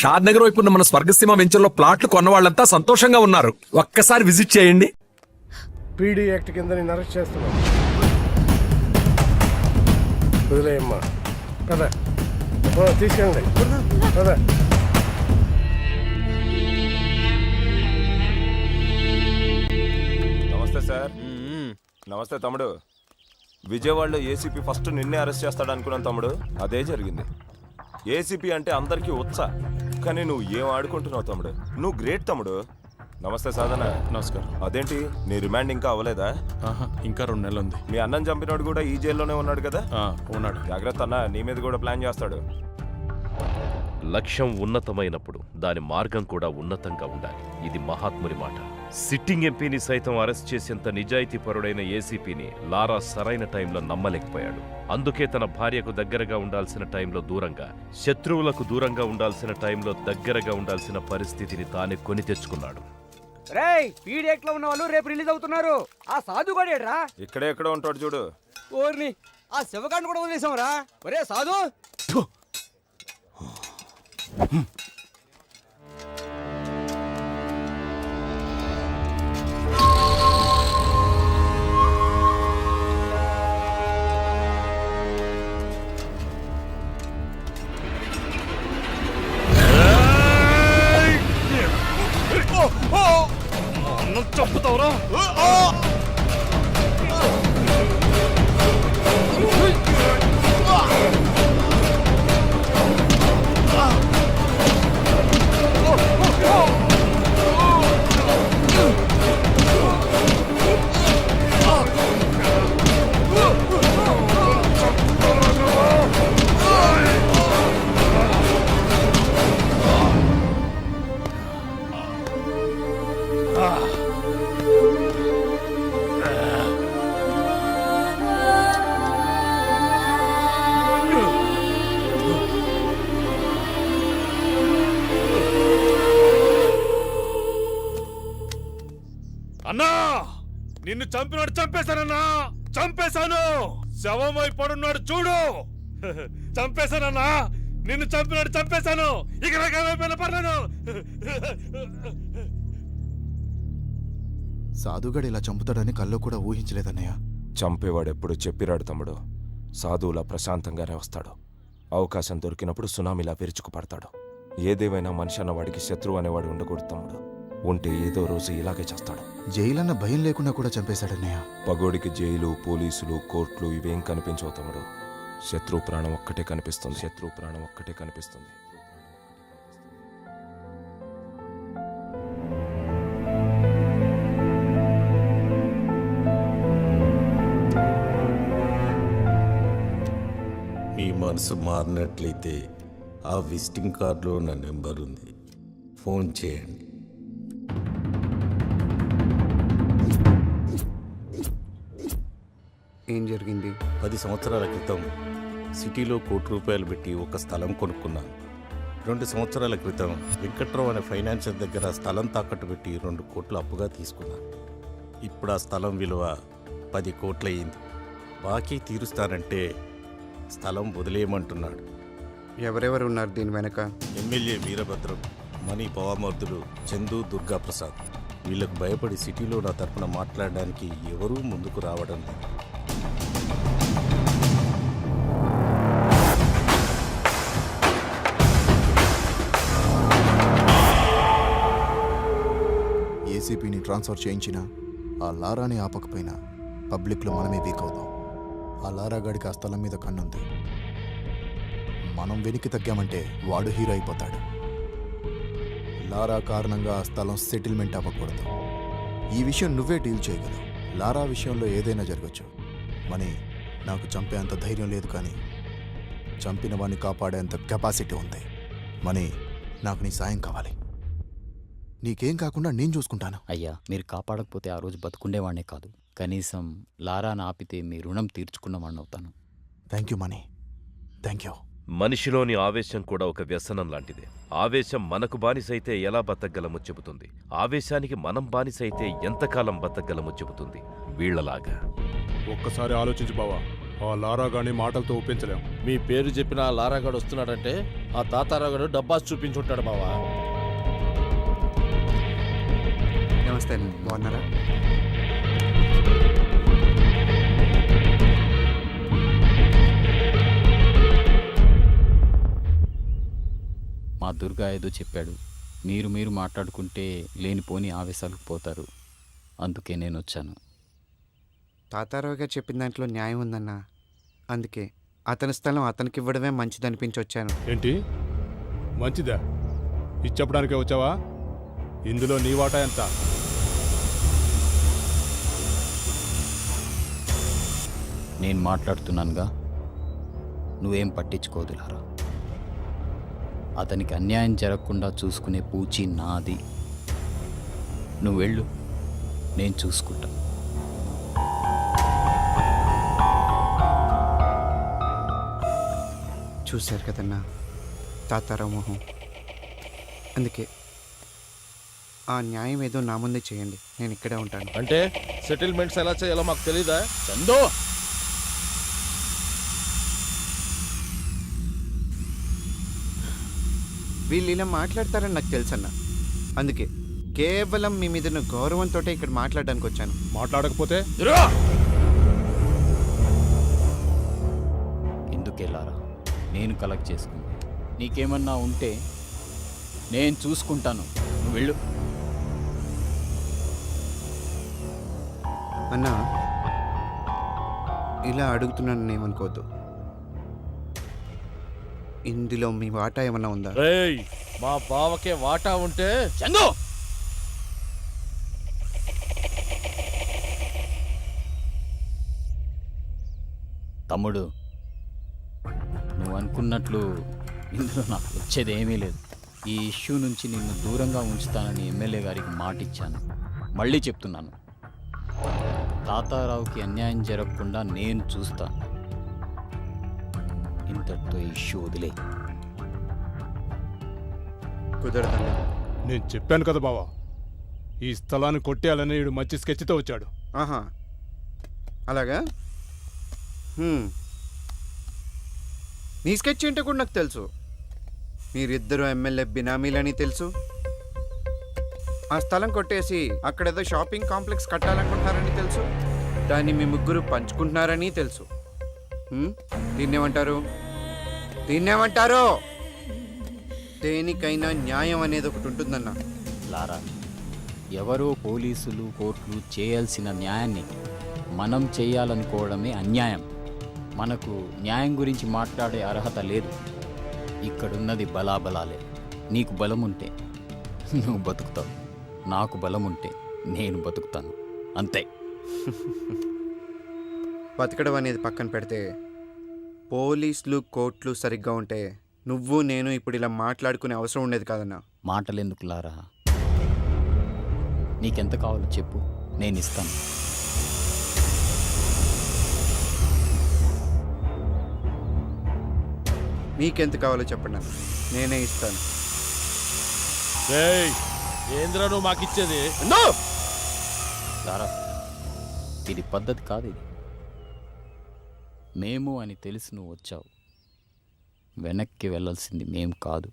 షాద్ నగర్ వైపు ఉన్న మన స్వర్గసీమ వెంచర్లో ప్లాట్లు కొన్న వాళ్ళంతా సంతోషంగా ఉన్నారు. ఒక్కసారి విజిట్ చేయండి. పీడీ యాక్ట్ కింద నేను అరెస్ట్ చేస్తున్నాను. వదిలేయమ్మా, కదా తీసుకెళ్ళండి, కదా. నమస్తే సార్. నమస్తే తమ్ముడు. విజయవాడలో ఏసీపీ ఫస్ట్ నిన్నే అరెస్ట్ చేస్తాడు అనుకున్నాను తమ్ముడు, అదే జరిగింది. ఏసీపీ అంటే అందరికీ ఉత్సా, కానీ నువ్వు ఏం ఆడుకుంటున్నావు తమ్ముడు, నువ్వు గ్రేట్ తమ్ముడు. నమస్తే సాధన. నమస్కారం. అదేంటి నీ రిమాండ్ ఇంకా అవ్వలేదా? ఇంకా 2 నెలలు ఉంది. మీ అన్నం చంపినోడు కూడా ఈ జైల్లోనే ఉన్నాడు కదా? ఉన్నాడు. జాగ్రత్త అన్న, నీ మీద కూడా ప్లాన్ చేస్తాడు. లక్ష్యం ఉన్నతమైనప్పుడు దాని మార్గం కూడా ఉన్నతంగా ఉండాలి. ఇది మహాత్ముని మాట. సిట్టింగ్ ఎంపీని సైతం అరెస్ట్ చేసేంత నిజాయితీపరుడైన ఏసీపీని లారా సరైన టైంలో నమ్మలేకపోయాడు. అందుకే తన భార్యకు దగ్గరగా ఉండాల్సిన టైంలో దూరంగా, శత్రువులకు దూరంగా ఉండాల్సిన టైంలో దగ్గరగా ఉండాల్సిన పరిస్థితిని తానే కొని తెచ్చుకున్నాడు. పీడిఎక్ లో ఉన్న వాళ్ళు రేపు రిలీజ్ అవుతున్నారు. ఆ సాధు గడేడ్రా ఇక్కడే ఎక్కడ ఉంటాడు చూడు. ఓర్ని ఆ శివకాండ్ కూడా వదిలేసాంరా. ఒరే సాధు, చంపుతావురా? అన్నా, నిన్ను చంపినాడు చంపేశానన్నా, చంపేశాను. శవమై పడున్నాడు చూడు. చంపేశానన్నా, నిన్ను చంపినాడు చంపేశాను. ఇక నాకేమైపోయినా పర్లేదు. సాధుగాడు ఇలా చంపుతాడని కల్లో కూడా ఊహించలేదన్నయ్య. చంపేవాడు ఎప్పుడు చెప్పిరాడు తమ్ముడు. సాధువులా ప్రశాంతంగానే వస్తాడు. అవకాశం దొరికినప్పుడు సునామీలా విరుచుకుపడతాడు. ఏదేమైనా మనిషి అన్నవాడికి శత్రువు అనేవాడు ఉండకూడదు తమ్ముడు. ఉంటే ఏదో రోజు ఇలాగే చేస్తాడు. జైలన్న భయం లేకుండా కూడా చంపేశాడన్నయ్య. పగోడికి జైలు, పోలీసులు, కోర్టులు ఇవేం కనిపించవు తమ్ముడు. శత్రు ప్రాణం ఒక్కటే కనిపిస్తుంది. శత్రు ప్రాణం ఒక్కటే కనిపిస్తుంది. మీ మనసు మారినట్లయితే ఆ విజిటింగ్ కార్డులో నా నెంబర్ ఉంది, ఫోన్ చేయండి. ఏం జరిగింది? 10 సంవత్సరాల క్రితం సిటీలో ₹1,00,00,000 పెట్టి ఒక స్థలం కొనుక్కున్నాను. 2 సంవత్సరాల క్రితం వెంకట్రావు అనే ఫైనాన్షియర్ దగ్గర స్థలం తాకట్టు పెట్టి 2 కోట్లు అప్పుగా తీసుకున్నాను. ఇప్పుడు ఆ స్థలం విలువ 10 కోట్లు అయింది. బాకీ తీరుస్తానంటే స్థలం వదిలేయమంటున్నాడు. ఎవరెవరు ఉన్నారు దీని వెనక? ఎమ్మెల్యే వీరభద్రం, మణి పవామర్దులు, చందు, దుర్గా ప్రసాద్. వీళ్ళకు భయపడి సిటీలో నా తరపున మాట్లాడడానికి ఎవరూ ముందుకు రావడం లేదు. ఏసీపీని ట్రాన్స్ఫర్ చేయించినా ఆ లారాని ఆపకపోయినా పబ్లిక్లో మనమే వీక్ అవుతాం. ఆ లారాగాడికి ఆ స్థలం మీద కన్నుంది. మనం వెనక్కి తగ్గామంటే వాడు హీరో అయిపోతాడు. లారా కారణంగా ఆ స్థలం సెటిల్మెంట్ అవ్వకూడదు. ఈ విషయం నువ్వే డీల్ చేయగలవు. లారా విషయంలో ఏదైనా జరగచ్చు. మనీ, నాకు చంపేంత ధైర్యం లేదు, కానీ చంపిన వాడిని కాపాడేంత కెపాసిటీ ఉంది. మనీ, నాకు నీ సాయం కావాలి. నీకేం కాకుండా నేను చూసుకుంటాను. అయ్యా, మీరు కాపాడకపోతే ఆ రోజు బతుకుండేవాడినే కాదు, కనీసం లారాను ఆపితే మీ రుణం తీర్చుకున్నవాడిని అవుతాను. Thank you Mani, thank you. మనిషిలోని ఆవేశం కూడా ఒక వ్యసనం లాంటిదే. ఆవేశం మనకు బానిసైతే ఎలా బతకగలమో చెబుతుంది. ఆవేశానికి మనం బానిసైతే ఎంతకాలం బతకగలమో చెబుతుంది. వీళ్లలాగా ఒక్కసారి ఆలోచించు బావా, ఆ లారా గాని మాటలతో ఒప్పించలేం. మీ పేరు చెప్పిన ఆ లారాగాడు వస్తున్నాడంటే ఆ తాతారాగాడు డబ్బాస్ చూపించుంటాడు బావా. నమస్తే అండి, బాగున్నారా? మా దుర్గా ఏదో చెప్పాడు. మీరు మాట్లాడుకుంటే లేనిపోని ఆవేశాలకు పోతారు. అందుకే నేను వచ్చాను. తాతారావు గారు చెప్పిన దాంట్లో న్యాయం ఉందన్నా. అందుకే అతని స్థలం అతనికి ఇవ్వడమే మంచిదనిపించి వచ్చాను. ఏంటి మంచిదా? ఇది చెప్పడానికే వచ్చావా? ఇందులో నీ వాటా ఎంత? నేను మాట్లాడుతున్నానుగా, నువ్వేం పట్టించుకోదు లారా. అతనికి అన్యాయం జరగకుండా చూసుకునే పూచి నాది. నువ్వు వెళ్ళు, నేను చూసుకుంటా. చూశారు కదన్నా తాతారావు మొహం. అందుకే ఆ న్యాయం ఏదో నా ముందే చేయండి, నేను ఇక్కడే ఉంటాను. అంటే సెటిల్మెంట్స్ ఎలా చేయాలో మాకు తెలీదా? చందో, వీళ్ళు ఇలా మాట్లాడతారని నాకు తెలుసన్నా. అందుకే కేవలం మీ మీద గౌరవంతో ఇక్కడ మాట్లాడడానికి వచ్చాను. మాట్లాడకపోతే ఎందుకే లారా, నేను కలెక్ట్ చేసుకుంది. నీకేమన్నా ఉంటే నేను చూసుకుంటాను. నువ్వు వెళ్ళు. అన్నా, ఇలా అడుగుతున్నాను ఏమనుకోవద్దు. ఇందులో మీ వాటా ఏమన్నా ఉందా? రేయ్, మా బావకే వాటా ఉంటే చందు, తమ్ముడు, నువ్వు అనుకున్నట్లు ఇందులో నాకు వచ్చేది ఏమీ లేదు. ఈ ఇష్యూ నుంచి నిన్ను దూరంగా ఉంచుతానని ఎమ్మెల్యే గారికి మాట ఇచ్చాను. మళ్ళీ చెప్తున్నాను, తాతారావుకి అన్యాయం జరగకుండా నేను చూస్తాను. ఇంతటితో ఈ ఇష్యూ వదిలే. కుదరదన్నా. నేను చెప్పాను కదా బావా, ఈ స్థలాన్ని కొట్టేయాలని వీడు మంచి స్కెచ్తో వచ్చాడు. ఆహా, అలాగా? నీ స్కెచ్ ఏంటో కూడా నాకు తెలుసు. మీరిద్దరూ ఎమ్మెల్యే బినామీలని తెలుసు. ఆ స్థలం కొట్టేసి అక్కడేదో షాపింగ్ కాంప్లెక్స్ కట్టాలనుకుంటున్నారని తెలుసు. దాన్ని మీ ముగ్గురు పంచుకుంటున్నారని తెలుసు. దీన్నేమంటారు? దీన్నేమంటారు? దేనికైనా న్యాయం అనేది ఒకటి ఉంటుందన్నా. లారా, ఎవరో పోలీసులు కోర్టులు చేయాల్సిన న్యాయాన్ని మనం చేయాలనుకోవడమే అన్యాయం. మనకు న్యాయం గురించి మాట్లాడే అర్హత లేదు. ఇక్కడున్నది బలాబలాలే. నీకు బలం ఉంటే నువ్వు బతుకుతావు, నాకు బలం ఉంటే నేను బతుకుతాను, అంతే. బతకడం అనేది పక్కన పెడితే, పోలీసులు కోర్టులు సరిగ్గా ఉంటే నువ్వు నేను ఇప్పుడు ఇలా మాట్లాడుకునే అవసరం ఉండేది కాదన్నా. మాటలెందుకు లారా? నీకెంత కావాలో చెప్పు, నేను ఇస్తాను. మీకెంత కావాలో చెప్పండి అన్న, నేనే ఇస్తాను. రేయ్, ఏంద్రా నువ్వు మాకిచ్చేది? లారా, ఇది పద్ధతి కాదు. ఇది మేము అని తెలిసి నువ్వు వచ్చావు. వెనక్కి వెళ్ళాల్సింది మేం కాదు,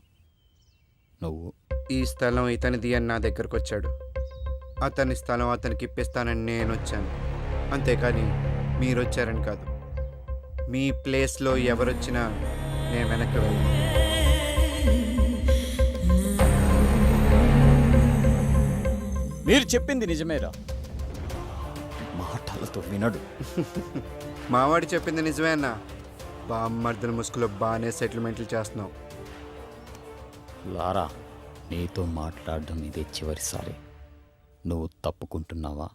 నువ్వు. ఈ స్థలం ఇతనిది అని నా దగ్గరకు వచ్చాడు. అతని స్థలం అతనికి ఇప్పిస్తానని నేను వచ్చాను. అంతేకాని మీరు వచ్చారని కాదు. మీ ప్లేస్లో ఎవరొచ్చినా నేను వెనక్కి వెళ్ళను. మీరు చెప్పింది నిజమేరా, మాటలతో వినడు. మావాడు చెప్పింది నిజమే అన్న. బామ్మర్దల ముసుగులో బాగానే సెటిల్మెంట్లు చేస్తున్నావు. లారా, నీతో మాట్లాడడం ఇదే చివరిసారి. నువ్వు తప్పుకుంటున్నావా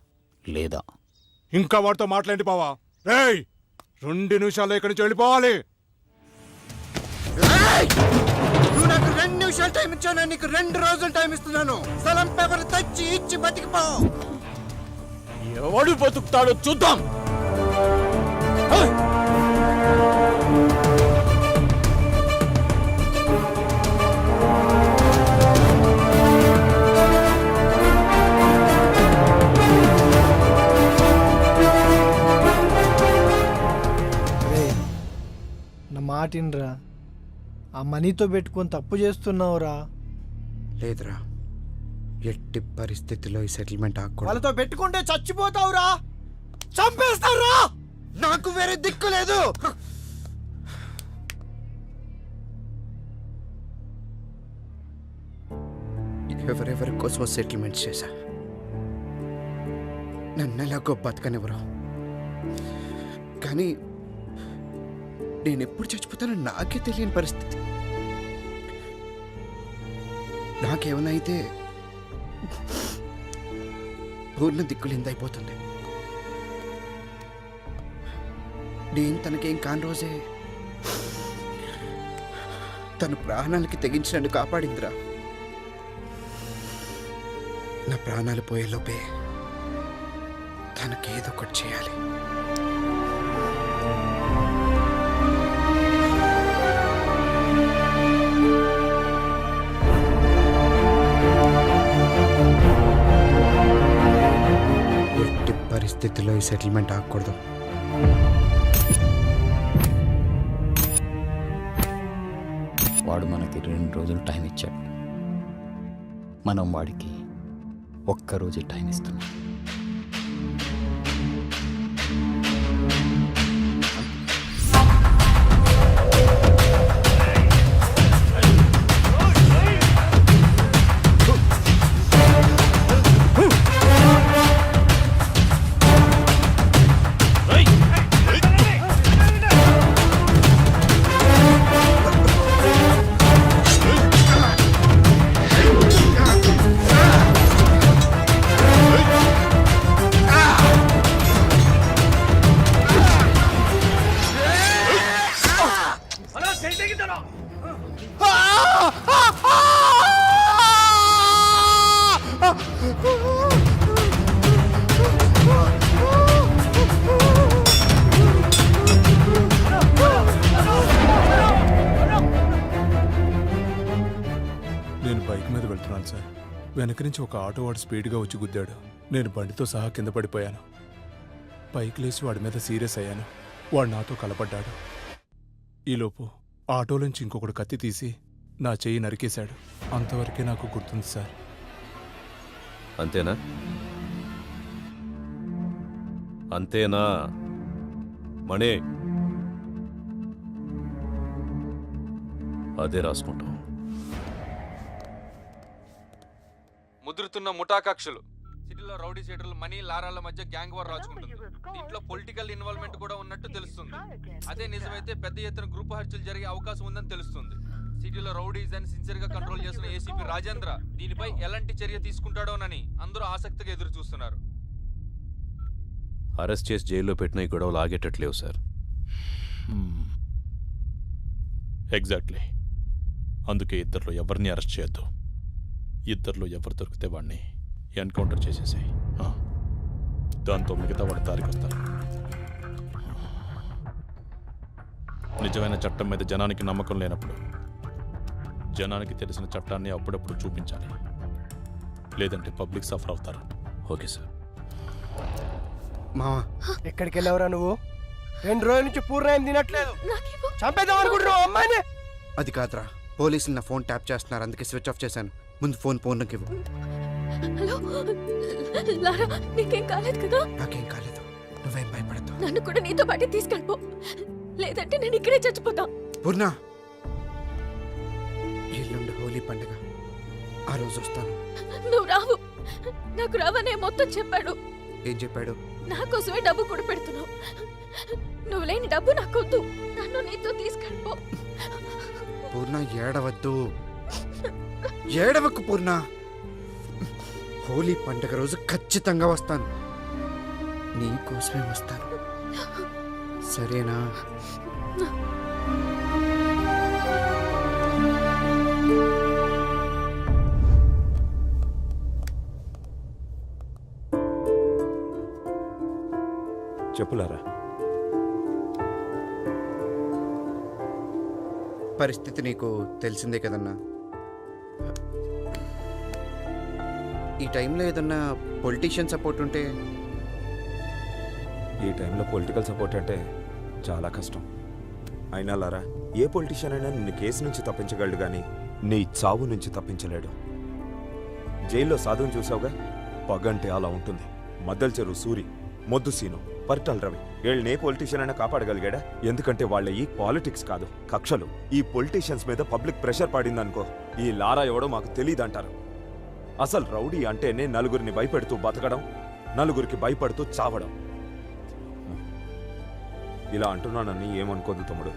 లేదా? ఇంకా వాడితో మాట్లాడి బావా. రేయ్, 2 నిమిషాల్లో ఇక్కడి నుంచి వెళ్ళిపోవాలి. నువ్వు నాకు 2 నిమిషాలు టైం ఇచ్చాను, నీకు 2 రోజులు టైం ఇస్తున్నాను. స్థలం పేపర్ తెచ్చి ఇచ్చి బతికిపో. ఎవడు బతుకుతాడో చూద్దాం. తినరా. ఆ మనీతో పెట్టుకొని తప్పు చేస్తున్నావురా. లేదురా, ఎట్టి పరిస్థితిలో ఈ సెటిల్మెంట్ ఆగకూడదు. వాళ్ళతో పెట్టుకుంటే చచ్చిపోతావురా, చంపేస్తావురా. నాకు వేరే దిక్కు లేదు. ఎవరెవరి కోసం సెటిల్మెంట్ చేశా, నన్ను ఎలాగో బతకనివ్వరు. కానీ నేను ఎప్పుడు చచ్చిపోతానో నాకే తెలియని పరిస్థితి. నాకేమైనా అయితే పూర్ణ దిక్కులిందైపోతుంది. నేను తనకేం కాని రోజే తన ప్రాణాలకి తెగించి నన్ను కాపాడిందిరా. నా ప్రాణాలు పోయేలోపే తనకేదో ఒకటి చేయాలి. ఎట్టి పరిస్థితుల్లో ఈ సెటిల్మెంట్ ఆగకూడదు. వాడు మనకి 2 రోజులు టైం ఇచ్చాడు, మనం వాడికి ఒక్కరోజు టైం ఇస్తున్నాం. నేను బైక్ మీద వెళ్తున్నాను సార్. వెనక నుంచి ఒక ఆటో వాడు స్పీడ్గా వచ్చి గుద్దాడు. నేను బండితో సహా కింద పడిపోయాను. పైకి లేచి వాడి మీద సీరియస్ అయ్యాను. వాడు నాతో కలపడ్డాడు. ఈలోపు ఆటోలోంచి ఇంకొకడు కత్తి తీసి నా చెయ్యి నరికేశాడు. అంతవరకే నాకు గుర్తుంది సార్. అంతేనా? అంతేనా మణి? అదే రాసుకుంటాం. ముదురుతున్న ముఠా కక్షలు, సిటీలో రౌడీ షీటర్లు, మనీ లారాల మధ్య గ్యాంగ్ వార్ రాజుకుంటుంది. దీంట్లో పొలిటికల్ ఇన్వాల్వ్మెంట్ కూడా ఉన్నట్టు తెలుస్తుంది. అదే నిజమైతే పెద్ద ఎత్తున గ్రూప్ హత్యలు జరిగే అవకాశం ఉందని తెలుస్తుంది. సిటీలో రౌడీస్ అని సిన్సియర్ గా కంట్రోల్ చేస్తున్న ఏసీపీ రాజేంద్ర దీనిపై ఎలాంటి చర్య తీసుకుంటాడోనని అందరూ ఆసక్తిగా ఎదురు చూస్తున్నారు. అరెస్ట్ చేసి జైల్లో పెట్టిన ఈ గొడవలు ఆగేటట్లేవు సార్. ఎగ్జాక్ట్లీ. అందుకే ఇద్దరిలో ఎవరిని అరెస్ట్ చేయొద్దు. ఇద్దరిలో ఎవరు దొరికితే వాడిని ఎన్కౌంటర్ చేసేసాయి. దాంతో మిగతా వాడి దారికి వస్తారు. నిజమైన చట్టం మీద జనానికి నమ్మకం లేనప్పుడు జనానికి తెలిసిన చట్టాన్ని అప్పుడప్పుడు చూపించాలి. లేదంటే పబ్లిక్ సఫర్ అవుతారు. Okay sir. మావా, ఎక్కడికి వెళ్ళావురా నువ్వు? 2 రోజుల నుంచి పూర్ణ ఏం తినట్లేదు. చంపేద్దాం అనుకుంటున్నావు అమ్మాయిని? అది కాదురా, పోలీసులు నా ఫోన్ ట్యాప్ చేస్తున్నారు, అందుకే స్విచ్ ఆఫ్ చేశాను. ముందు ఫోన్ పూర్ణకి ఇవ్వు. హలో లారా, నీకేం కాలేదు కదా? నాకేం కాలేదు, నువ్వేం భయపడద్దు. నన్ను కూడా నీతో పాటు తీసుకెళ్ళిపో, లేదంటే నేను ఇక్కడే చచ్చిపోతా. పూర్ణ, ఎల్లుండి హోలీ పండుగ, ఆ రోజు వస్తాను. నువ్వు రావు. నాకు రావనే మొత్తం చెప్పాడు. ఏం చెప్పాడు? నా కోసమే డబ్బు కూడా పెడుతున్నావు. నువ్వు లేని డబ్బు నాకొద్దు, నన్ను నీతో తీసుకెళ్ళిపో. పూర్ణ, ఏడవద్దు. ఏడవకు పూర్ణ. హోలీ పండుగ రోజు ఖచ్చితంగా వస్తాను. నీ కోసమే వస్తాను, సరేనా? చెప్పులారా. పరిస్థితి నీకు తెలిసిందే కదన్నా. ఈ టైంలో ఏదన్నా పొలిటీషియన్ సపోర్ట్ ఉంటే. ఈ టైంలో పొలిటికల్ సపోర్ట్ అంటే చాలా కష్టం. అయినా లారా, ఏ పొలిటీషియన్ అయినా నిన్ను కేసు నుంచి తప్పించగలడు గాని నీ చావు నుంచి తప్పించలేడు. జైల్లో సాధువుని చూసావుగా, పగంటే అలా ఉంటుంది. మద్దల్ చెరువు సూరి, మొద్దు సీను, పర్టల్ రవి వీళ్ళని ఏ పొలిటీషియన్ అయినా కాపాడగలిగాడా? ఎందుకంటే వాళ్ళ ఈ పాలిటిక్స్ కాదు, కక్షలు. ఈ పొలిటీషియన్స్ మీద పబ్లిక్ ప్రెషర్ పడిందనుకో, ఈ లారా ఎవడో మాకు తెలియదంటారు. అసలు రౌడీ అంటేనే నలుగురిని భయపెడుతూ బతకడం, నలుగురికి భయపడుతూ చావడం. ఇలా అంటున్నానని ఏమనుకోదు తమ్ముడు.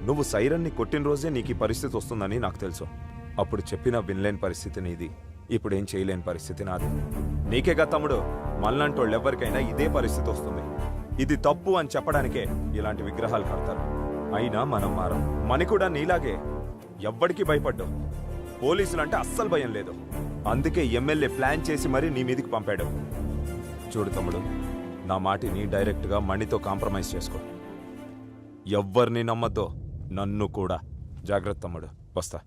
నువ్వు సైరన్ని కొట్టిన రోజే నీకు ఈ పరిస్థితి వస్తుందని నాకు తెలుసు. అప్పుడు చెప్పినా వినలేని పరిస్థితి నీది, ఇప్పుడేం చేయలేని పరిస్థితి నాది. నీకేగా తమ్ముడు, మళ్ళంటోళ్ళు ఎవరికైనా ఇదే పరిస్థితి వస్తుంది. ఇది తప్పు అని చెప్పడానికే ఇలాంటి విగ్రహాలు కడతారు. అయినా మనం మారం. మని కూడా నీలాగే ఎవ్వడికి భయపడ్డావు. పోలీసులంటే అస్సలు భయం లేదు. అందుకే ఎమ్మెల్యే ప్లాన్ చేసి మరీ నీ మీదికి పంపాడు. చూడు తమ్ముడు, నా మాటిని డైరెక్ట్గా మణితో కాంప్రమైజ్ చేసుకో. ఎవ్వరిని నమ్మద్దో, నన్ను కూడా. జాగ్రత్త తమ్ముడు, వస్తా.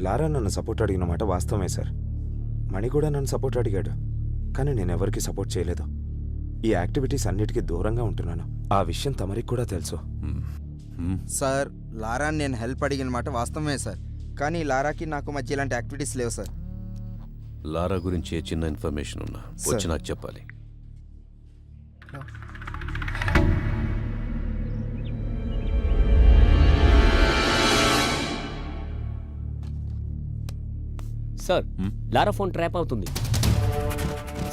లారా నన్ను సపోర్ట్ అడిగిన మాట వాస్తవమే సార్. మణి కూడా నన్ను సపోర్ట్ అడిగాడు, కానీ నేను ఎవరికి సపోర్ట్ చేయలేదు. ఈ యాక్టివిటీస్ అన్నిటికీ దూరంగా ఉంటున్నాను. ఆ విషయం తమరికి కూడా తెలుసు. సార్, లారాని నేను హెల్ప్ అడిగిన మాట వాస్తవమే సార్, కానీ లారాకి నాకు మధ్య ఇలాంటి యాక్టివిటీస్ లేవు సార్. లారా గురించి ఏ చిన్న ఇన్ఫర్మేషన్ ఉన్నా వచ్చి నాకు చెప్పాలి. సార్, లారా ఫోన్ ట్రాప్ అవుతుంది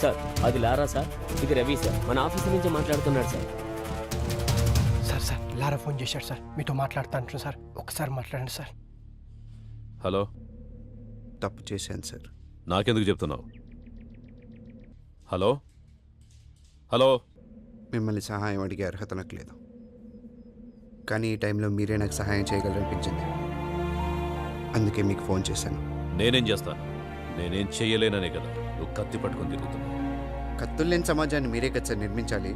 సార్. అది లారా సార్, ఇది రవి సార్, మన ఆఫీస్ నుంచి మాట్లాడుతున్నాడు సార్. సార్ సార్ లారా ఫోన్ చేశాడు సార్, మీతో మాట్లాడుతాను సార్, ఒకసారి మాట్లాడండి సార్. హలో. తప్పు చేశాను సార్. నాకెందుకు చెప్తున్నావు? Hello hello. మిమ్మల్ని సహాయం అడిగే అర్హత నాకు లేదు. కానీ ఈ టైంలో మీరే నాకు సహాయం చేయగలరనిపించింది. అందుకే మీకు ఫోన్ చేశాను. నేనేం చేస్తాను? నేనేం చెయ్యలేననే కదా నువ్వు కత్తి పట్టుకొని తిరుగుతున్నావు. కత్తులు లేని సమాజాన్ని మీరే కదా సార్ నిర్మించాలి.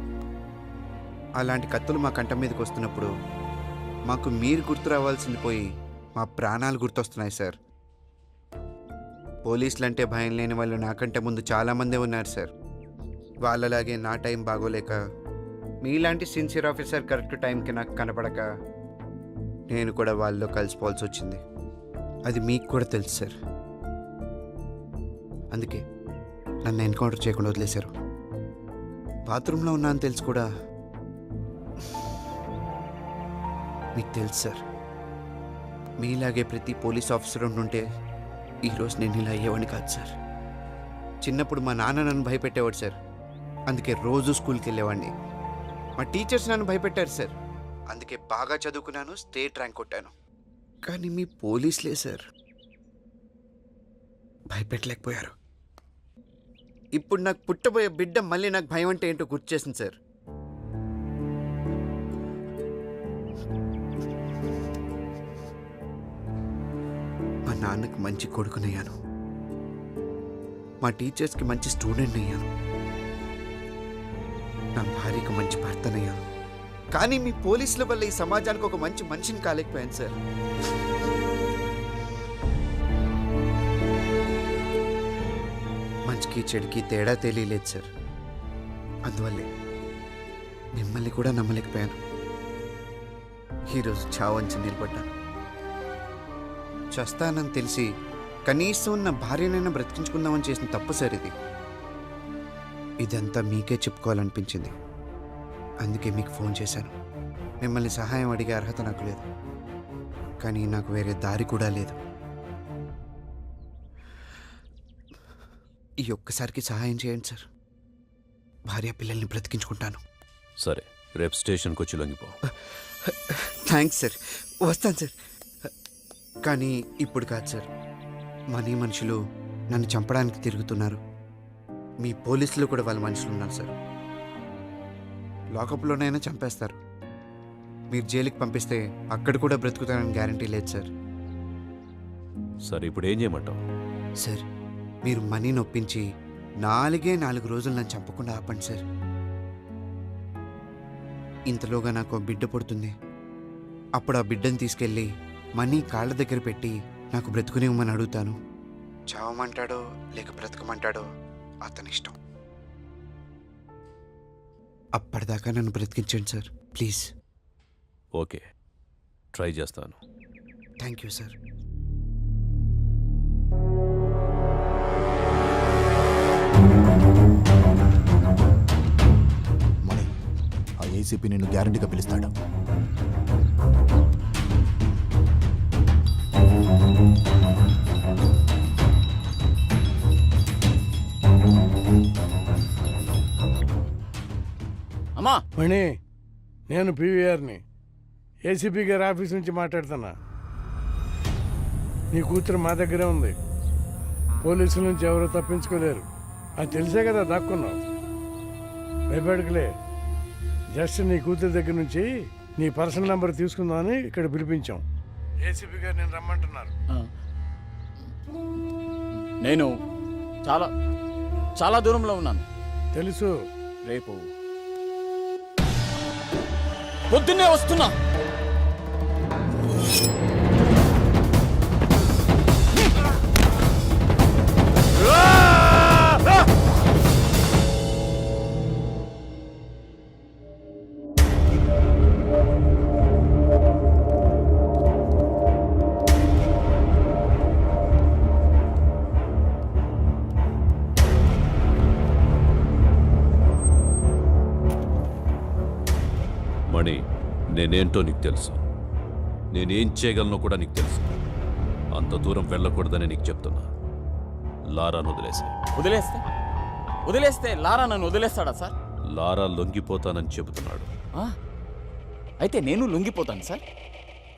అలాంటి కత్తులు మా కంఠం మీదకి వస్తున్నప్పుడు మాకు మీరు గుర్తు రావాల్సింది పోయి మా ప్రాణాలు గుర్తొస్తున్నాయి సార్. పోలీసులు అంటే భయం లేని వాళ్ళు నాకంటే ముందు చాలామందే ఉన్నారు సార్. వాళ్ళలాగే నా టైం బాగోలేక మీలాంటి సిన్సియర్ ఆఫీసర్ కరెక్ట్ టైంకి నాకు కనపడక నేను కూడా వాళ్ళలో కలిసిపోవాల్సి వచ్చింది. అది మీకు కూడా తెలుసు సార్. అందుకే నన్ను ఎన్కౌంటర్ చేయకుండా వదిలేశారు. బాత్రూంలో ఉన్నా అని తెలుసు కూడా మీకు తెలుసు సార్. మీలాగే ప్రతి పోలీస్ ఆఫీసర్ ఉంటుంటే ఈరోజు నేను ఇలా అయ్యేవాడిని కాదు సార్. చిన్నప్పుడు మా నాన్న నన్ను భయపెట్టేవాడు సార్. అందుకే రోజు స్కూల్కి వెళ్ళేవాడిని. మా టీచర్స్ నన్ను భయపెట్టారు సార్. అందుకే బాగా చదువుకున్నాను, స్టేట్ ర్యాంక్ కొట్టాను. కానీ మీ పోలీసులే సార్ భయపెట్టలేకపోయారు. ఇప్పుడు నాకు పుట్టబోయే బిడ్డ మళ్ళీ నాకు భయం అంటే ఏంటో గుర్తు చేసింది సార్. మా నాన్నకి మంచి కొడుకునయ్యాను, మా టీచర్స్కి మంచి స్టూడెంట్ అయ్యాను, నా భార్యకు మంచి భర్తనయ్యాను. కానీ మీ పోలీసుల వల్ల ఈ సమాజానికి ఒక మంచి మనిషిని కాలేకపోయాను సార్. మంచికి చెడుకి తేడా తెలియలేదు సార్. అందువల్లే మిమ్మల్ని కూడా నమ్మలేకపోయాను. ఈరోజు చావంచి నిలబడ్డాను. చస్తానని తెలిసి కనీసం నా భార్యనైనా బ్రతికించుకుందామని చేసిన తప్పు సార్ ఇది. ఇదంతా మీకే చెప్పుకోవాలనిపించింది. అందుకే మీకు ఫోన్ చేశాను. మిమ్మల్ని సహాయం అడిగే అర్హత నాకు లేదు, కానీ నాకు వేరే దారి కూడా లేదు. ఈ ఒక్కసారికి సహాయం చేయండి సార్. భార్య పిల్లల్ని బ్రతికించుకుంటాను. సరే, రేపు స్టేషన్కి వచ్చి లొంగిపో. థ్యాంక్స్ సార్, వస్తాను సార్. కానీ ఇప్పుడు కాదు సార్. మనీ మనుషులు నన్ను చంపడానికి తిరుగుతున్నారు. మీ పోలీసులు కూడా వాళ్ళ మనుషులు ఉన్నారు సార్. లాకప్లోనైనా చంపేస్తారు. మీరు జైలుకి పంపిస్తే అక్కడ కూడా బ్రతుకుతానని గ్యారంటీ లేదు సార్. సరే, ఇప్పుడు ఏం చేయమంటావు? సార్, మీరు మనీని ఒప్పించి 4 రోజులు నన్ను చంపకుండా ఆపండి సార్. ఇంతలోగా నాకు ఒక బిడ్డ పుడుతుంది. అప్పుడు ఆ బిడ్డను తీసుకెళ్ళి మనీ కాళ్ళ దగ్గర పెట్టి నాకు బ్రతుకునివ్వమని అడుగుతాను. చావమంటాడో లేక బ్రతకమంటాడో అతని ఇష్టం. అప్పటిదాకా నన్ను బ్రతికించండి సార్, ప్లీజ్. ఓకే, ట్రై చేస్తాను. Thank you sir. మణి, ఆ ఏసీపీ నిన్ను గ్యారంటీగా పిలుస్తాడు. అమ్మా మణి, నేను పీవీఆర్ని, ఏసీపీ గారి ఆఫీస్ నుంచి మాట్లాడుతున్నా. నీ కూతురు మా దగ్గరే ఉంది. పోలీసుల నుంచి ఎవరూ తప్పించుకోలేరు. అది తెలిసే కదా దాక్కున్నావు. భయపడకలే. జస్ట్ నీ కూతురు దగ్గర నుంచి నీ పర్సనల్ నెంబర్ తీసుకుందామని ఇక్కడ పిలిపించాం. ఏసీపీ గారు నేను రమ్మంటున్నారు. నేను చాలా చాలా దూరంలో ఉన్నాను. తెలుసు. రేపు పొద్దున్నే వస్తున్నా. మణి, నేనేంటో నీకు తెలుసు. నేనేం చేయగలనో కూడా నీకు తెలుసు. అంత దూరం వెళ్ళకూడదని నీకు చెప్తున్నా. లారాను వదిలేస్తే లారా నన్ను వదిలేస్తాడా సార్? లారా లొంగిపోతానని చెబుతున్నాడు. అయితే నేను లొంగిపోతాను సార్.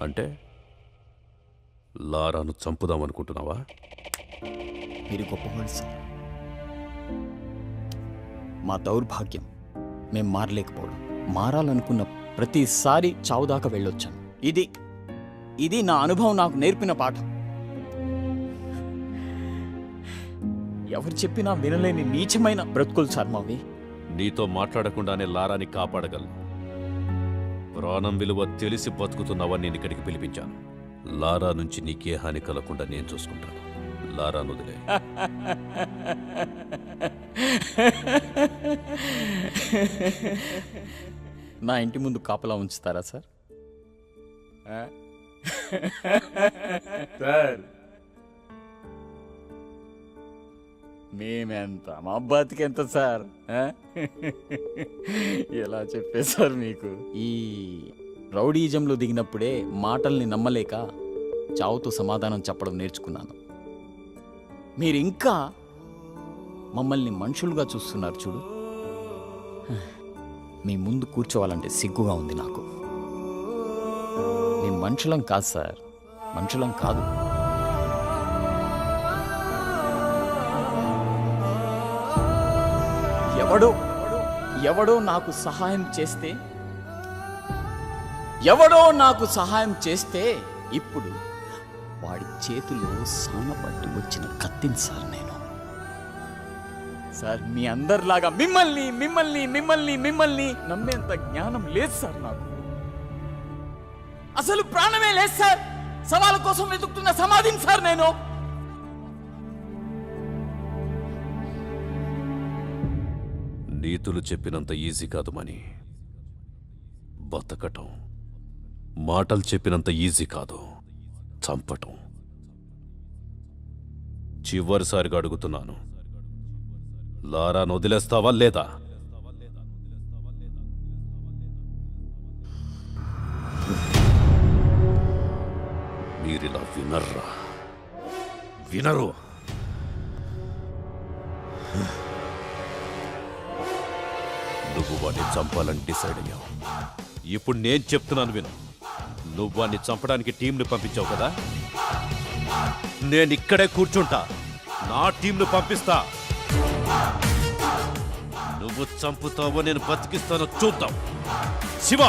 అంటే లారాను చంపుదామనుకుంటున్నావా? మీరు గొప్పవాడు సార్. మా దౌర్భాగ్యం మేం మారలేకపోవడం, మారాలనుకున్న ప్రతిసారి చావు దాకా వెళ్ళొచ్చాను. ఇది నా అనుభవం నాకు నేర్పిన పాఠం. ఎవరు చెప్పినా వినలేని నీచమైన బ్రతుకులు సార్ మావి. నీతో మాట్లాడకుండానే లారాని కాపాడగలను. ప్రాణం విలువ తెలిసి బతుకుతున్నావని నేను ఇక్కడికి పిలిపించాను. లారా నుంచి నీకే హాని కలగకుండా నేను చూసుకుంటాను. లారా వదిలే. నా ఇంటి ముందు కాపలా ఉంచుతారా సార్? సార్ మేమెంత, మా బతికెంత సార్? ఎలా చెప్పేశారు మీకు? ఈ రౌడీజంలో దిగినప్పుడే మాటల్ని నమ్మలేక చావుతో సమాధానం చెప్పడం నేర్చుకున్నాను. మీరు ఇంకా మమ్మల్ని మనుషులుగా చూస్తున్నారు చూడు. మీ ముందు కూర్చోవాలంటే సిగ్గుగా ఉంది నాకు. మేము మనుషులం కాదు సార్, మనుషులం కాదు. ఎవడో నాకు సహాయం చేస్తే ఇప్పుడు వాడి చేతిలో సానపట్టి వచ్చిన కత్తిని సార్ నేను. సార్ మీ అందరిలాగా మిమ్మల్ని నమ్మేంత జ్ఞానం లేదు సార్ నాకు. అసలు ప్రాణమే లేదు సార్. సవాళ్ళ కోసం వెతుకుతున్న సమాధిని సార్ నేను. నీతులు చెప్పినంత ఈజీ కాదు మని. బతకటం మాటలు చెప్పినంత ఈజీ కాదు, చంపటం. చివరిసారిగా అడుగుతున్నాను, లారాను వదిలేస్తావా లేదా? మీరిలా వినరు. నువ్వు వాడిని చంపాలని డిసైడ్ అయ్యావు. ఇప్పుడు నేను చెప్తున్నాను విను. నువ్వు వాడిని చంపడానికి టీంని పంపించావు కదా, నేను ఇక్కడే కూర్చుంటా, నా టీంను పంపిస్తా. నువ్వు చంపుతావో నేను బతికిస్తానో చూద్దాం. శివ,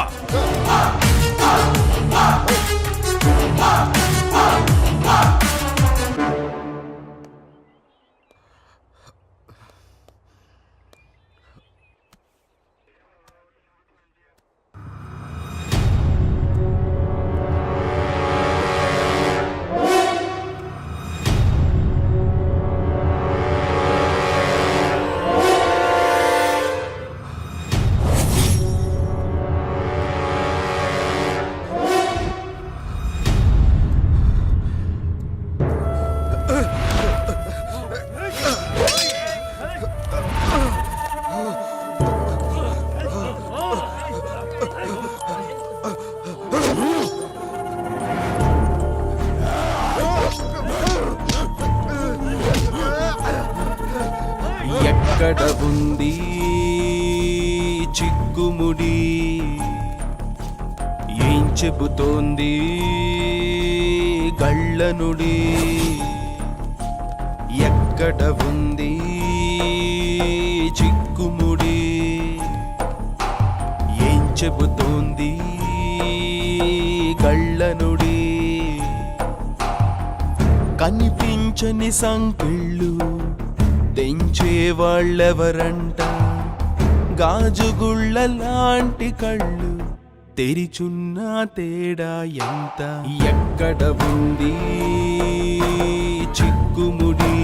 ఎక్కడ ఉంది చిక్కుముడి, ఏం చెబుతోంది గళ్ళనుడి? ఎక్కడ ఉంది చిక్కుముడి, ఏం చెబుతోంది గళ్ళనుడి? కనిపించని సంకెళ్ళు తెంచే వాళ్ళెవరంట, గాజుగుళ్ళ లాంటి కళ్ళు తెరిచున్న తేడా ఎంత? ఎక్కడ ఉంది చిక్కుముడి,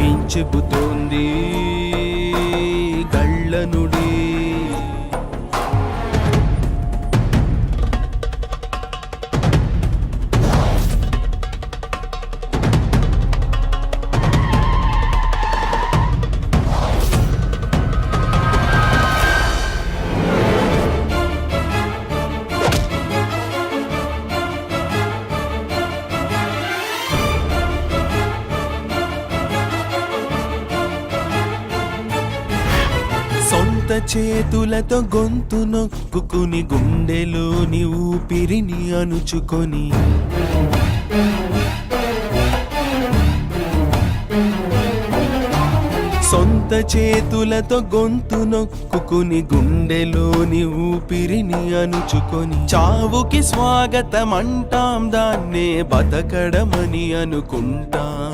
ఏం చెబుతోంది గళ్ళనుడి? చేతులతో గొంతు నొక్కుని గుండెలోని ఊపిరిని అణుచుకొని సొంత చేతులతో గొంతు నొక్కుని గుండెలోని ఊపిరిని అణుచుకొని చావుకి స్వాగతం అంటాం, దాన్నే బతకడమని అనుకుంటాం.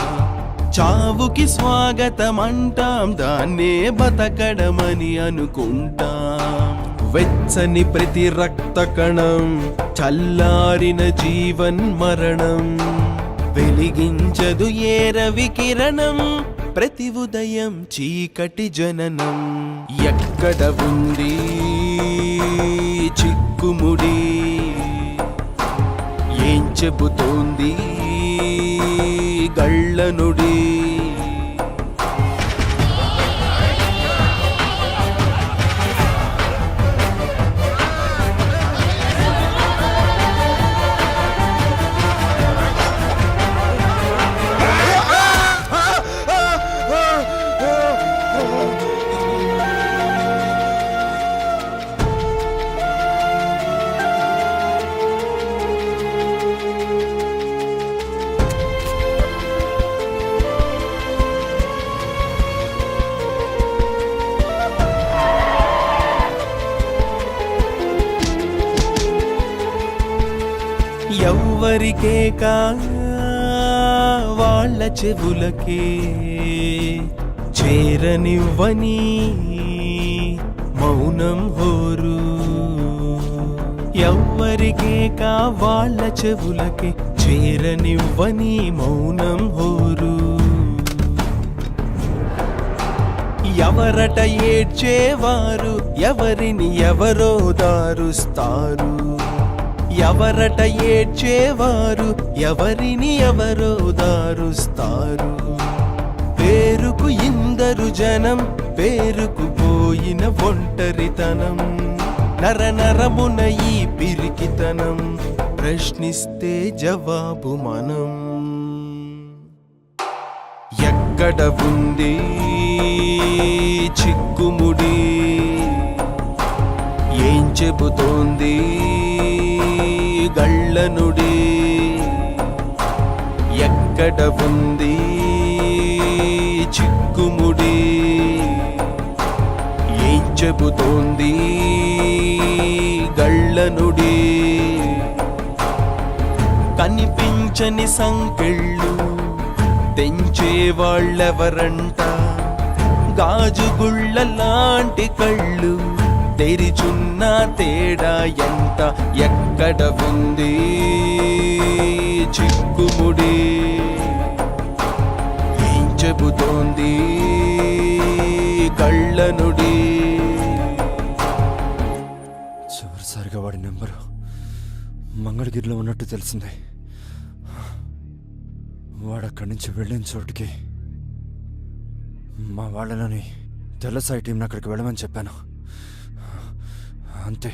చావుకి స్వాగతం అంటాం, దాన్నే బతకడమని అనుకుంటాం. వెచ్చని ప్రతి రక్త కణం, చల్లారిన జీవన్ మరణం, వెలిగించదు ఏ రవి కిరణం, ప్రతి ఉదయం చీకటి జననం. ఎక్కడ ఉంది చిక్కుముడి, ఏం చెబుతోంది గళ్ళనుడి. ఎవ్వరికే కా వాళ్ళ చెవులకే చేరనివ్వని మౌనం హోరు. ఎవ్వరికే కా వాళ్ళ చెవులకే చేరనివ్వని మౌనం హోరు. ఎవరట ఏడ్చేవారు, ఎవరిని ఎవరో దారుస్తారు. ఎవరట ఏడ్చేవారు, ఎవరిని ఎవరో దారుస్తారు. పేరుకు ఇందరు జనం, పేరుకు పోయిన ఒంటరితనం. నరనరమున ఈ పిరికితనం, ప్రశ్నిస్తే జవాబు మనం. ఎక్కడ ఉంది చిక్కుముడి, ఏం చెబుతోంది గళ్ళనుడి. ఎక్కడ ఉంది చిక్కుముడి, ఏం చెబుతోంది గళ్ళనుడి. కనిపించని సంకెళ్ళు తెంచే వాళ్ళెవరంట, గాజుగుళ్ళ లాంటి కళ్ళు తెరిచున్న తేడా ఎంత. ఎక్కడ ఉంది చిక్కుముడి, ఏం చెబుతోంది కళ్ళనుడి. చివరిసారిగా వాడి నెంబరు మంగళగిరిలో ఉన్నట్టు తెలిసింది. వాడు అక్కడి నుంచి వెళ్ళిన చోటుకి మా వాళ్ళని తెల్లసాయి టీంని అక్కడికి వెళ్ళమని చెప్పాను. అంతే.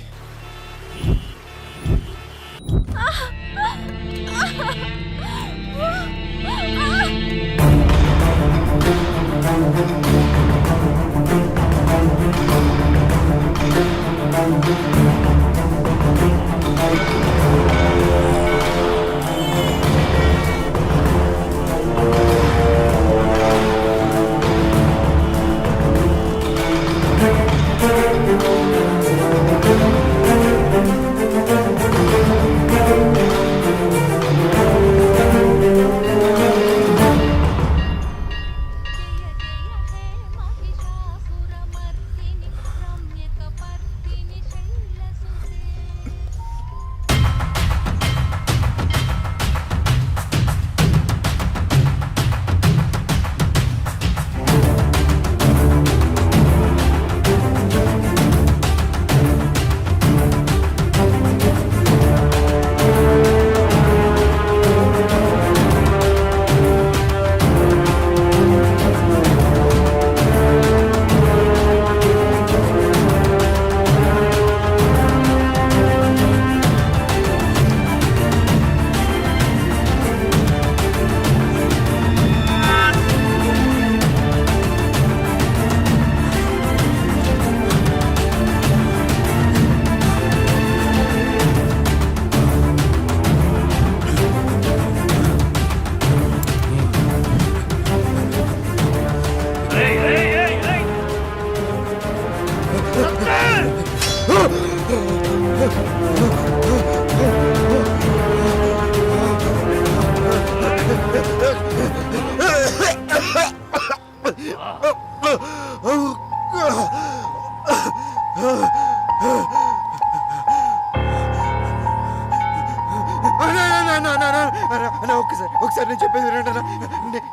ఒకసారి నేను చెప్పేది వినండి అన్న.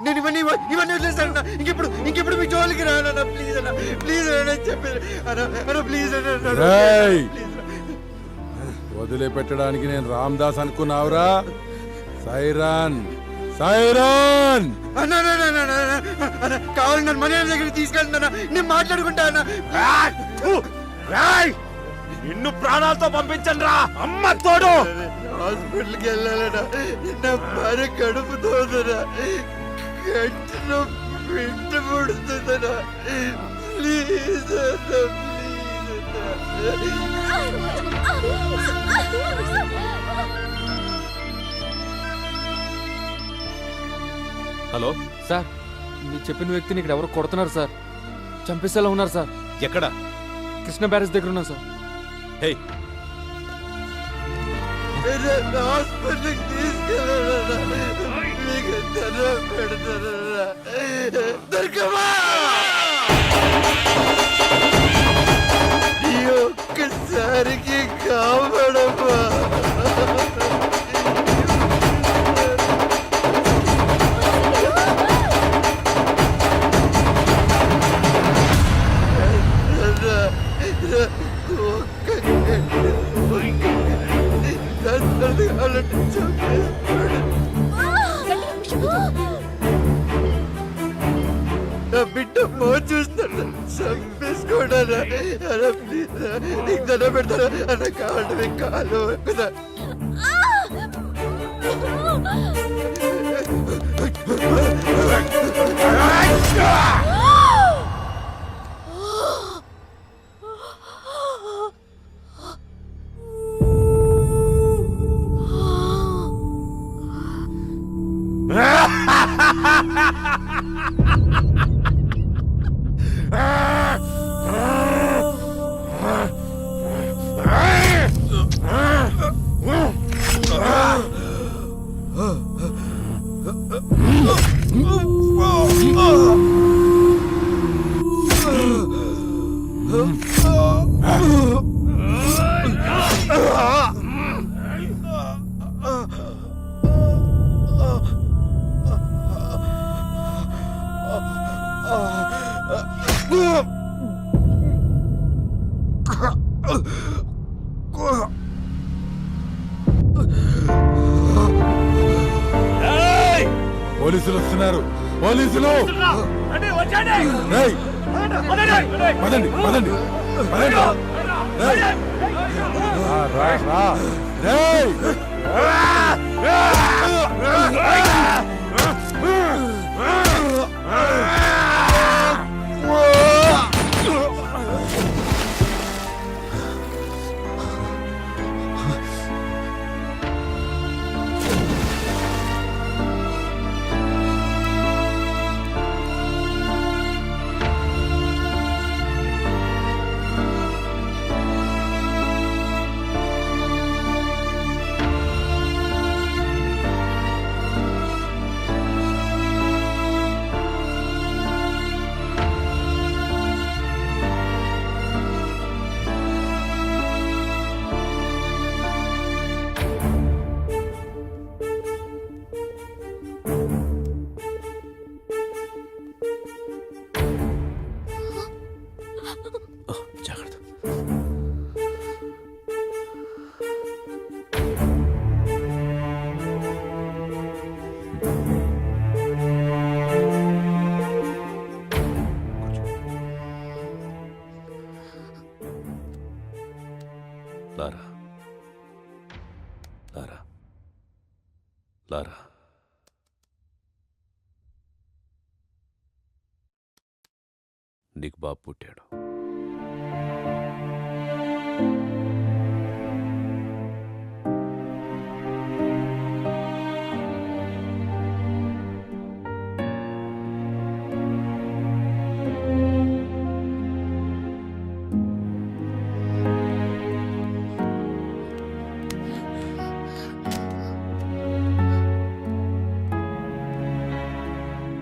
నేను ఇవన్నీ వదిలేస్తానన్నా. ఇంకెప్పుడు మీ జోలికి రానన్నా. ప్లీజ్ అన్న, ప్లీజ్ అన్న చెప్పేది అన్న, ప్లీజ్ అన్న. రేయ్! వదిలిపెట్టడానికి నేను రామ్దాస్ అనుకున్నావురా? సైరాన్ సైరాన్ కావాలి నన్ను మన దగ్గరికి తీసుకెళ్తున్నా. నేను మాట్లాడుకుంటా అన్న. నిన్ను ప్రాణాలతో పంపించండి రా అమ్మ తోడు. హాస్పిటల్కి వెళ్ళాలన్నా. నా భార్య కడుపుతోందనా, గంటలో బిడ్డ పుడుతుందనా. ప్లీజ్ అన్న, హలో సార్, మీరు చెప్పిన వ్యక్తిని ఇక్కడ ఎవరు కొడుతున్నారు సార్. చంపేసేలా ఉన్నారు సార్. ఎక్కడ? కృష్ణ బ్యారేజ్ దగ్గర ఉన్నా సార్. హే, హాస్పిటల్కి తీసుకెళ్ళాలన్నా. మీకు దండం పెడతానన్నా. దొరకమా ఈ ఒక్కసారికి కాపాడమ్మా. నా బిడ్డ మో చూస్తాడు చంపేసుకోడా. ప్లీజ్ నీకు దండం పెడతారా అన్న. కావాలి మీకు కాలు కదా. పోలీసులు వస్తున్నారు. పోలీసులు! రేయ్! పదండి పదండి పదండి. రేయ్! రా, రా. రేయ్! జాగ్రత్త. లారా, లారా, లారా. నీకు బాబు పుట్టాడు.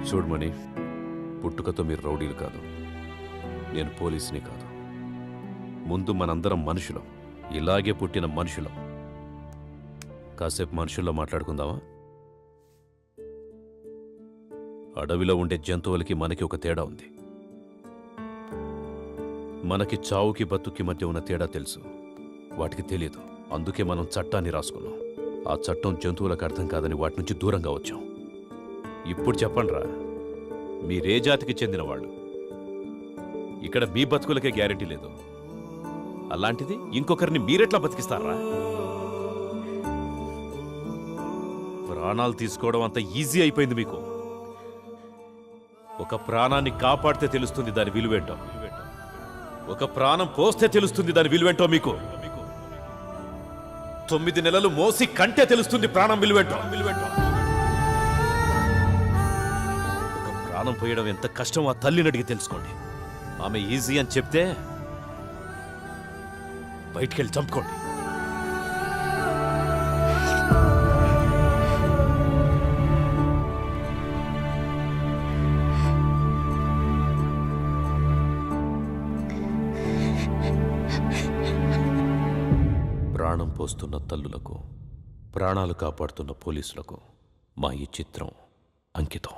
చూడమని, పుట్టుకతో మీరు రౌడీలు కాదు, నేను పోలీసుని కాదు. ముందు మనందరం మనుషులం, ఇలాగే పుట్టిన మనుషులం. కాసేపు మనుషుల్లో మాట్లాడుకుందామా? అడవిలో ఉండే జంతువులకి మనకి ఒక తేడా ఉంది. మనకి చావుకి బతుక్కి మధ్య ఉన్న తేడా తెలుసు, వాటికి తెలియదు. అందుకే మనం చట్టాన్ని రాసుకున్నాం. ఆ చట్టం జంతువులకు అర్థం కాదని వాటి నుంచి దూరంగా వచ్చాం. ఇప్పుడు చెప్పండిరా, మీరే జాతికి చెందిన వాళ్ళు? ఇక్కడ మీ బతుకులకే గ్యారెంటీ లేదు, అలాంటిది ఇంకొకరిని మీరెట్లా బతికిస్తారా? ప్రాణాలు తీసుకోవడం అంత ఈజీ అయిపోయింది మీకు. ఒక ప్రాణాన్ని కాపాడితే తెలుస్తుంది దాని విలువేంటో, ఒక ప్రాణం పోస్తే తెలుస్తుంది దాని విలువేంటో మీకు. 9 నెలలు మోసి కంటే తెలుస్తుంది ప్రాణం విలువేంటో. ఒక ప్రాణం పోయడం ఎంత కష్టం ఆ తల్లిని అడిగి తెలుసుకోండి. ఆమె ఈజీ అని చెప్తే బయటికెళ్ళి చంపుకోండి. ప్రాణం పోస్తున్న తల్లులకు, ప్రాణాలు కాపాడుతున్న పోలీసులకు మా ఈ చిత్రం అంకితం.